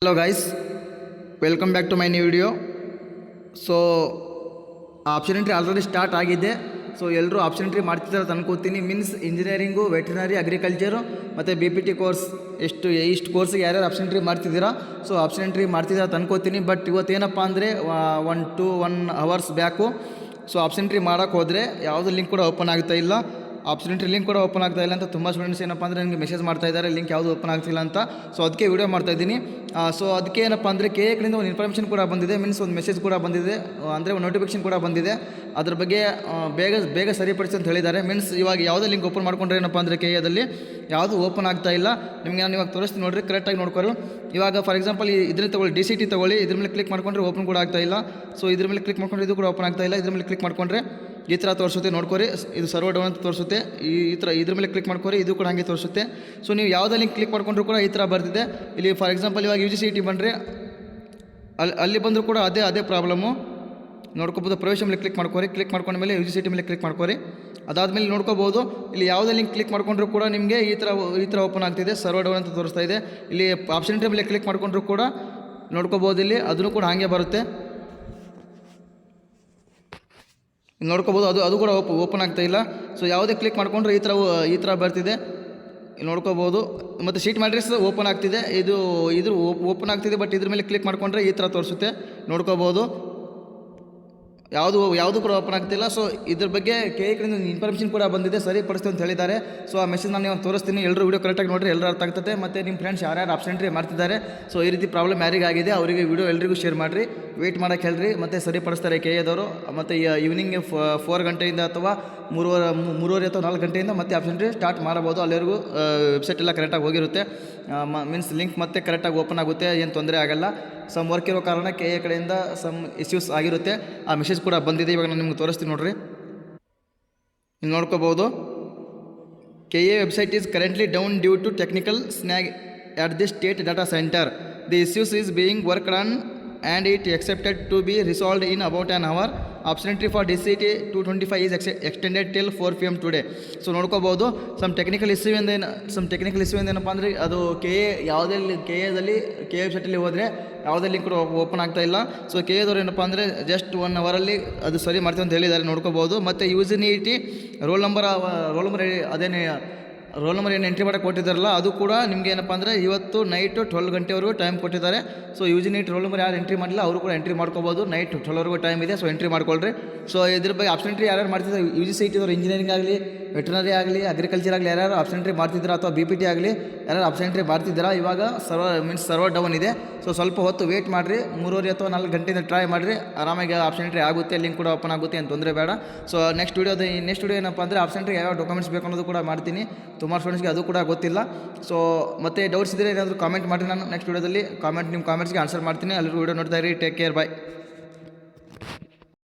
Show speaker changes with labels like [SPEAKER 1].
[SPEAKER 1] Hello guys, welcome back to my new video. So option entry already start ಆಗಿದೆ. So ಎಲ್ಲರೂ option entry ಮಾಡ್ತಿದ್ದಾರೆ ಅಂತ ಅನ್ಕೋತೀನಿ. Means engineering, veterinary, agriculture ಮತ್ತು BPT course ಇಷ್ಟು ಕೋರ್ಸಿಗೆ ಯಾರ್ಯಾರು ಆಪ್ಷನ್ ಎಂಟ್ರಿ ಮಾಡ್ತಿದ್ದೀರಾ. ಸೊ ಆಪ್ಷನ್ ಎಂಟ್ರಿ ಮಾಡ್ತಿದ್ದೀರಾ ಅಂತ ಅನ್ಕೋತೀನಿ. ಬಟ್ ಇವತ್ತೇನಪ್ಪ ಅಂದರೆ 1 hours back so option entry ಮಾಡೋಕ್ಕೆ ಹೋದರೆ ಯಾವುದೂ ಲಿಂಕ್ ಕೂಡ ಓಪನ್ ಆಗ್ತಾ ಇಲ್ಲ. ಆಪ್ಷನ್ ಎಂಟ್ರಿ ಲಿಂಕ್ ಕೂಡ ಓಪನ್ ಆಗ್ತಾ ಇಲ್ಲ ಅಂತ ತುಂಬ ಸ್ಟೂಡೆಂಟ್ಸ್ ಏನಪ್ಪ ಅಂದರೆ ನನಗೆ ಮೆಸೇಜ್ ಮಾಡ್ತಾ ಇದ್ದಾರೆ, ಲಿಂಕ್ ಯಾವುದು ಓಪನ್ ಆಗ್ತಿಲ್ಲ ಅಂತ. ಸೊ ಅದಕ್ಕೆ ವೀಡಿಯೋ ಮಾಡ್ತಾಯಿದ್ದೀನಿ. ಸೊ ಅದಕ್ಕೆ ಏನಪ್ಪ ಅಂದರೆ KA ಕಡೆಯಿಂದ ಒಂದು ಇನ್ಫಾರ್ಮೇಷನ್ ಕೂಡ ಬಂದಿದೆ, ಮೀನ್ಸ್ ಒಂದು ಮೆಸೇಜ್ ಕೂಡ ಬಂದಿದೆ, ಅಂದರೆ ಒಂದು ನೋಟಿಫಿಕೇಶನ್ ಕೂಡ ಬಂದಿದೆ. ಅದ್ರ ಬಗ್ಗೆ ಬೇಗ ಸರಿಪಡಿಸಿ ಅಂತ ಹೇಳಿದ್ದಾರೆ. ಮೀನ್ಸ್ ಇವಾಗ ಯಾವುದೇ ಲಿಂಕ್ ಓಪನ್ ಮಾಡ್ಕೊಂಡ್ರೆ ಏನಪ್ಪ ಅಂದರೆ KAದಲ್ಲಿ ಯಾವುದು ಓಪನ್ ಆಗ್ತಾ ಇಲ್ಲ. ನಿಮಗೆ ನಾನು ಇವಾಗ ತೋರಿಸ್ತೀನಿ ನೋಡಿರಿ, ಕರೆಕ್ಟಾಗಿ ನೋಡ್ಕೊಳ್ಳಿ. ಇವಾಗ ಫಾರ್ ಎಕ್ಸಾಂಪಲ್ ಇದ್ರ ತೊಗೊಳ್ಳಿ, DCT ತೊಗೊಳ್ಳಿ, ಇದ್ರ ಮೇಲೆ ಕ್ಲಿಕ್ ಮಾಡ್ಕೊಂಡ್ರೆ ಓಪನ್ ಕೂಡ ಆಗ್ತಾ ಇಲ್ಲ. ಸೊ ಇದ್ರ ಮೇಲೆ ಕ್ಲಿಕ್ ಮಾಡ್ಕೊಂಡ್ರೆ ಇದು ಕೂಡ ಓಪನ್ ಆಗ್ತಾ ಇಲ್ಲ. ಇದ್ರ ಮೇಲೆ ಕ್ಲಿಕ್ ಮಾಡ್ಕೊಂಡ್ರೆ ಈ ಥರ ತೋರಿಸುತ್ತೆ, ನೋಡ್ಕೊರಿ. ಇದು ಸರ್ವರ್ ಡೌನ್ ಅಂತ ತೋರಿಸುತ್ತೆ. ಈ ಥರ ಇದ್ರ ಮೇಲೆ ಕ್ಲಿಕ್ ಮಾಡ್ಕೊರಿ, ಇದು ಕೂಡ ಹಾಗೆ ತೋರಿಸುತ್ತೆ. ಸೊ ನೀವು ಯಾವುದೇ ಲಿಂಕ್ ಕ್ಲಿಕ್ ಮಾಡ್ಕೊಂಡ್ರು ಕೂಡ ಈ ಥರ ಬರ್ತಿದೆ. ಇಲ್ಲಿ ಫಾರ್ ಎಕ್ಸಾಂಪಲ್ ಇವಾಗ UGCET ಬಂದರೆ ಅಲ್ಲಿ ಬಂದರೂ ಕೂಡ ಅದೇ ಪ್ರಾಬ್ಲಮ್ಮು ನೋಡ್ಕೋಬೋದು. ಪ್ರವೇಶ ಮೇಲೆ ಕ್ಲಿಕ್ ಮಾಡ್ಕೊರಿ, ಕ್ಲಿಕ್ ಮಾಡ್ಕೊಂಡ ಮೇಲೆ UGCET ಮೇಲೆ ಕ್ಲಿಕ್ ಮಾಡ್ಕೊರಿ. ಅದಾದಮೇಲೆ ನೋಡ್ಕೋಬೋದು, ಇಲ್ಲಿ ಯಾವುದೇ ಲಿಂಕ್ ಕ್ಲಿಕ್ ಮಾಡ್ಕೊಂಡ್ರು ಕೂಡ ನಿಮಗೆ ಈ ಥರ ಓಪನ್ ಆಗ್ತಿದೆ, ಸರ್ವರ್ ಡೌನ್ ಅಂತ ತೋರಿಸ್ತಾ ಇದೆ. ಇಲ್ಲಿ ಆಪ್ಷನ್ ಎಂಟ್ರಿ ಮೇಲೆ ಕ್ಲಿಕ್ ಮಾಡ್ಕೊಂಡ್ರು ಕೂಡ ನೋಡ್ಕೋಬೋದು, ಇಲ್ಲಿ ಅದನ್ನು ಕೂಡ ಹಾಗೆ ಬರುತ್ತೆ, ನೋಡ್ಕೋಬೋದು. ಅದು ಕೂಡ ಓಪನ್ ಆಗ್ತಾ ಇಲ್ಲ. ಸೊ ಯಾವುದೇ ಕ್ಲಿಕ್ ಮಾಡ್ಕೊಂಡ್ರೆ ಈ ಥರ ಬರ್ತಿದೆ, ನೋಡ್ಕೋಬೋದು. ಮತ್ತು ಶೀಟ್ ಮ್ಯಾಟ್ರಿಕ್ಸ್ ಓಪನ್ ಆಗ್ತಿದೆ, ಇದು ಓಪನ್ ಆಗ್ತಿದೆ. ಬಟ್ ಇದ್ರ ಮೇಲೆ ಕ್ಲಿಕ್ ಮಾಡ್ಕೊಂಡ್ರೆ ಈ ಥರ ತೋರಿಸುತ್ತೆ, ನೋಡ್ಕೋಬೋದು. ಯಾವುದು ಕೂಡ ಓಪನ್ ಆಗ್ತಿಲ್ಲ. ಸೊ ಇದ್ರ ಬಗ್ಗೆ KA ಕಡೆಯಿಂದ ಇನ್ಫಾರ್ಮೇಷನ್ ಕೂಡ ಬಂದಿದೆ, ಸರಿಪಡಿಸ್ತೀವಿ ಅಂತ ಹೇಳಿದ್ದಾರೆ. ಸೊ ಆ ಮೆಸೇಜ್ ನಾನು ಇವಾಗ ತೋರಿಸ್ತೀನಿ. ಎಲ್ಲರೂ ವೀಡಿಯೋ ಕರೆಕ್ಟಾಗಿ ನೋಡಿರಿ, ಎಲ್ಲರೂ ಅರ್ಥ ಆಗ್ತದೆ. ಮತ್ತು ನಿಮ್ಮ ಫ್ರೆಂಡ್ಸ್ ಯಾರ್ಯಾರು ಆಪ್ಷನ್ ಎಂಟ್ರಿ ಮಾಡ್ತಿದ್ದಾರೆ, ಸೊ ಈ ರೀತಿ ಪ್ರಾಬ್ಲಮ್ ಯಾರಿಗಾಗಿದೆ ಅವರಿಗೆ ವೀಡಿಯೋ ಎಲ್ರಿಗೂ ಶೇರ್ ಮಾಡಿರಿ, ವೆಯ್ಟ್ ಮಾಡೋಕ್ಕೆ ಹೇಳ್ರಿ. ಮತ್ತು ಸರಿಪಡಿಸ್ತಾರೆ KAದವರು. ಮತ್ತು ಈವ್ನಿಂಗ್ 4 ಗಂಟೆಯಿಂದ ಅಥವಾ 3:30 ಅಥವಾ 4 ಗಂಟೆಯಿಂದ ಮತ್ತೆ ಆಪ್ಷನ್ ಎಂಟ್ರಿ ಸ್ಟಾರ್ಟ್ ಮಾಡಬಹುದು. ಅಲ್ಲಿವರೆಗೂ ವೆಬ್ಸೈಟ್ ಎಲ್ಲ ಕರೆಕ್ಟಾಗಿ ಹೋಗಿರುತ್ತೆ, ಮೀನ್ಸ್ ಲಿಂಕ್ ಮತ್ತೆ ಕರೆಕ್ಟಾಗಿ ಓಪನ್ ಆಗುತ್ತೆ, ಏನು ತೊಂದರೆ ಆಗಲ್ಲ. ಸಮ್ ವರ್ಕ್ ಇರೋ ಕಾರಣ KA ಕಡೆಯಿಂದ ಸಮ್ ಇಶ್ಯೂಸ್ ಆಗಿರುತ್ತೆ. ಆ ಮೆಸೇಜ್ ಕೂಡ ಬಂದಿದೆ, ಇವಾಗ ನಾನು ನಿಮ್ಗೆ ತೋರಿಸ್ತೀನಿ ನೋಡಿರಿ, ಇಲ್ಲಿ ನೋಡ್ಕೋಬೋದು. KA website is currently down due to technical snag at the state data center. The issues is being worked on and it expected to be resolved in about an hour. Option entry for DCT 225 is extended till 4 PM today. So ನೋಡ್ಕೋಬೋದು, some technical issue ಏನಪ್ಪ ಅಂದರೆ ಅದು KAದಲ್ಲಿ ವೆಬ್ಸೈಟಲ್ಲಿ ಹೋದರೆ ಯಾವುದೇ link ಕೂಡ open ಆಗ್ತಾ ಇಲ್ಲ. ಸೊ KAದವ್ರು ಏನಪ್ಪ ಅಂದರೆ ಜಸ್ಟ್ 1 ಅವರಲ್ಲಿ ಅದು ಸರಿ ಮಾಡ್ತೀವಿ ಅಂತ ಹೇಳಿದ್ದಾರೆ, ನೋಡ್ಕೋಬೋದು. ಮತ್ತು UGCET ರೋಲ್ ನಂಬರ್ ಏನು ಎಂಟ್ರಿ ಮಾಡೋಕ್ಕೆ ಕೊಟ್ಟಿದ್ದಾರಲ್ಲ, ಅದು ಕೂಡ ನಿಮಗೆ ಏನಪ್ಪ ಅಂದರೆ ಇವತ್ತು ನೈಟು 12 ಗಂಟೆವರೆಗೂ ಟೈಮ್ ಕೊಟ್ಟಿದ್ದಾರೆ. ಸೊ UGCET ರೋಲ್ ನಂಬರ್ ಯಾರು ಎಂಟ್ರಿ ಮಾಡಿಲ್ಲ ಅವರು ಕೂಡ ಎಂಟ್ರಿ ಮಾಡ್ಕೋಬೋದು. ನೈಟ್ 12ವರೆಗೂ ಟೈಮ್ ಇದೆ, ಸೊ ಎಂಟ್ರಿ ಮಾಡ್ಕೊಳ್ರಿ. ಸೊ ಇದ್ರ ಬಗ್ಗೆ ಆಪ್ಷನ್ ಎಂಟ್ರಿ ಯಾರ್ಯಾರು ಮಾಡ್ತಿದ್ದಾರೆ, UGCET ಇಂಜಿನಿಯರಿಂಗ್ ಆಗಲಿ, ವೆಟರ್ನರಿ ಆಗಲಿ, ಅಗ್ರಿಕಲ್ಚರ್ ಆಗಲಿ, ಯಾರ್ಯಾರು ಆಪ್ಷನ್ ಎಂಟ್ರಿ ಮಾಡ್ತಿದ್ದೀರಾ ಅಥವಾ BPT ಆಗಲಿ ಯಾರ್ಯಾರು ಆಪ್ಷನ್ ಎಂಟ್ರಿ ಮಾಡ್ತಿದ್ದೀರಾ, ಇವಾಗ ಸರ್ವರ್ ಡೌನ್ ಇದೆ. ಸೊ ಸ್ವಲ್ಪ ಹೊತ್ತು ವೇಟ್ ಮಾಡಿರಿ, 3:30 ಅಥವಾ 4 ಗಂಟೆಯಿಂದ ಟ್ರೈ ಮಾಡಿರಿ, ಆರಾಮಾಗಿ ಆಪ್ಷನ್ ಎಂಟ್ರಿ ಆಗುತ್ತೆ, ಲಿಂಕ್ ಕೂಡ ಓಪನ್ ಆಗುತ್ತೆ, ಏನು ತೊಂದರೆ ಬೇಡ. ಸೊ ನೆಕ್ಸ್ಟ್ ವಿಡಿಯೋ ಏನಪ್ಪ ಅಂದರೆ ಆಪ್ಷನ್ ಎಂಟ್ರಿ ಯಾವ ಡಾಕ್ಯುಮೆಂಟ್ಸ್ ಬೇಕು ಅನ್ನೋದು ಕೂಡ ಮಾಡ್ತೀನಿ. ತುಂಬ ಸ್ಟೂಡೆಂಟ್ಸ್ಗೆ ಅದು ಕೂಡ ಗೊತ್ತಿಲ್ಲ. ಸೊ ಮತ್ತೆ ಡೌಟ್ಸ್ ಇದ್ದರೆ ಏನಾದರೂ ಕಾಮೆಂಟ್ ಮಾಡಿರಿ, ನಾನು ನೆಕ್ಸ್ಟ್ ವಿಡಿಯೋದಲ್ಲಿ ನಿಮ್ಮ ಕಾಮೆಂಟ್ಸ್ಗೆ ಆನ್ಸರ್ ಮಾಡ್ತೀನಿ. ಎಲ್ಲರೂ ವಿಡಿಯೋ ನೋಡ್ತಾ ಇರಿ. ಟೇಕ್ ಕೇರ್, ಬಾಯ್.